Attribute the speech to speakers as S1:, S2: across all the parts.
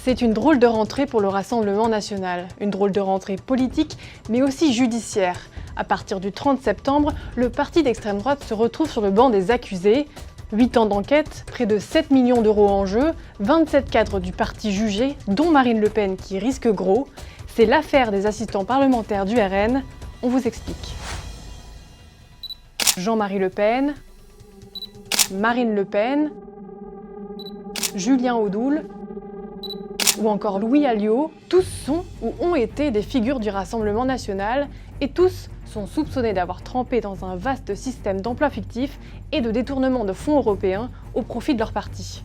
S1: C'est une drôle de rentrée pour le Rassemblement national. Une drôle de rentrée politique, mais aussi judiciaire. À partir du 30 septembre, le parti d'extrême droite se retrouve sur le banc des accusés. 8 ans d'enquête, près de 7 millions d'euros en jeu, 27 cadres du parti jugés, dont Marine Le Pen qui risque gros. C'est l'affaire des assistants parlementaires du RN. On vous explique. Jean-Marie Le Pen, Marine Le Pen, Julien Audoul ou encore Louis Alliot, tous sont ou ont été des figures du Rassemblement national et tous sont soupçonnés d'avoir trempé dans un vaste système d'emploi fictif et de détournement de fonds européens au profit de leur parti.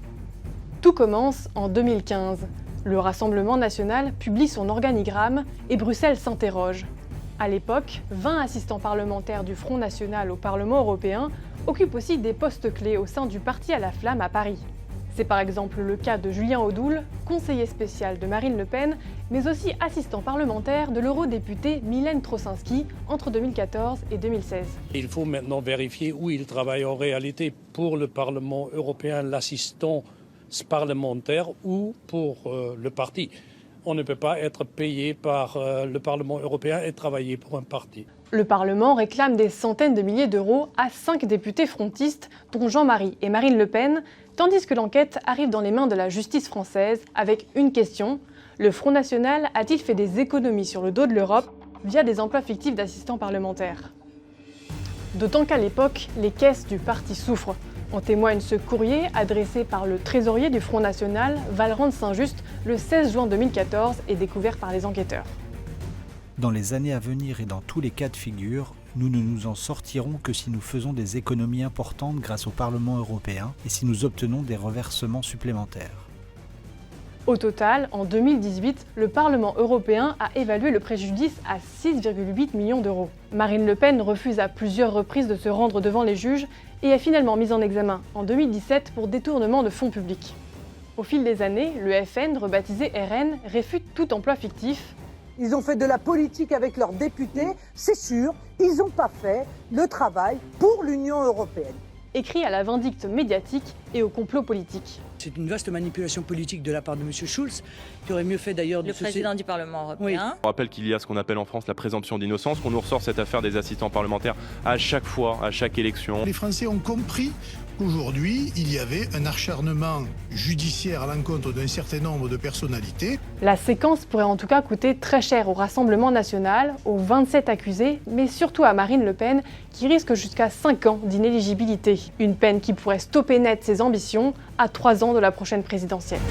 S1: Tout commence en 2015. Le Rassemblement national publie son organigramme et Bruxelles s'interroge. À l'époque, 20 assistants parlementaires du Front National au Parlement européen occupent aussi des postes clés au sein du parti à la flamme à Paris. C'est par exemple le cas de Julien Audoul, conseiller spécial de Marine Le Pen, mais aussi assistant parlementaire de l'eurodéputée Mylène Troszczynski entre 2014 et 2016.
S2: Il faut maintenant vérifier où il travaille en réalité pour le Parlement européen, l'assistant parlementaire ou pour le parti. On ne peut pas être payé par le Parlement européen et travailler pour un parti.
S1: Le Parlement réclame des centaines de milliers d'euros à 5 députés frontistes, dont Jean-Marie et Marine Le Pen, tandis que l'enquête arrive dans les mains de la justice française avec une question. Le Front National a-t-il fait des économies sur le dos de l'Europe via des emplois fictifs d'assistants parlementaires? D'autant qu'à l'époque, les caisses du parti souffrent. En témoigne ce courrier adressé par le trésorier du Front National, Valrand de Saint-Just, le 16 juin 2014 et découvert par les enquêteurs.
S3: Dans les années à venir et dans tous les cas de figure, nous ne nous en sortirons que si nous faisons des économies importantes grâce au Parlement européen et si nous obtenons des reversements supplémentaires.
S1: Au total, en 2018, le Parlement européen a évalué le préjudice à 6,8 millions d'euros. Marine Le Pen refuse à plusieurs reprises de se rendre devant les juges et est finalement mise en examen en 2017 pour détournement de fonds publics. Au fil des années, le FN, rebaptisé RN, réfute tout emploi fictif.
S4: Ils ont fait de la politique avec leurs députés, c'est sûr, ils n'ont pas fait le travail pour l'Union européenne.
S1: Écrit à la vindicte médiatique et au complot politique.
S5: C'est une vaste manipulation politique de la part de M. Schulz, qui aurait mieux fait d'ailleurs de
S6: le président du Parlement européen.
S5: Oui.
S7: On rappelle qu'il y a ce qu'on appelle en France la présomption d'innocence, qu'on nous ressort cette affaire des assistants parlementaires à chaque fois, à chaque élection.
S8: Les Français ont compris qu'aujourd'hui, il y avait un acharnement judiciaire à l'encontre d'un certain nombre de personnalités.
S1: La séquence pourrait en tout cas coûter très cher au Rassemblement national, aux 27 accusés, mais surtout à Marine Le Pen, qui risque jusqu'à 5 ans d'inéligibilité. Une peine qui pourrait stopper net ses ambitions à 3 ans de la prochaine présidentielle.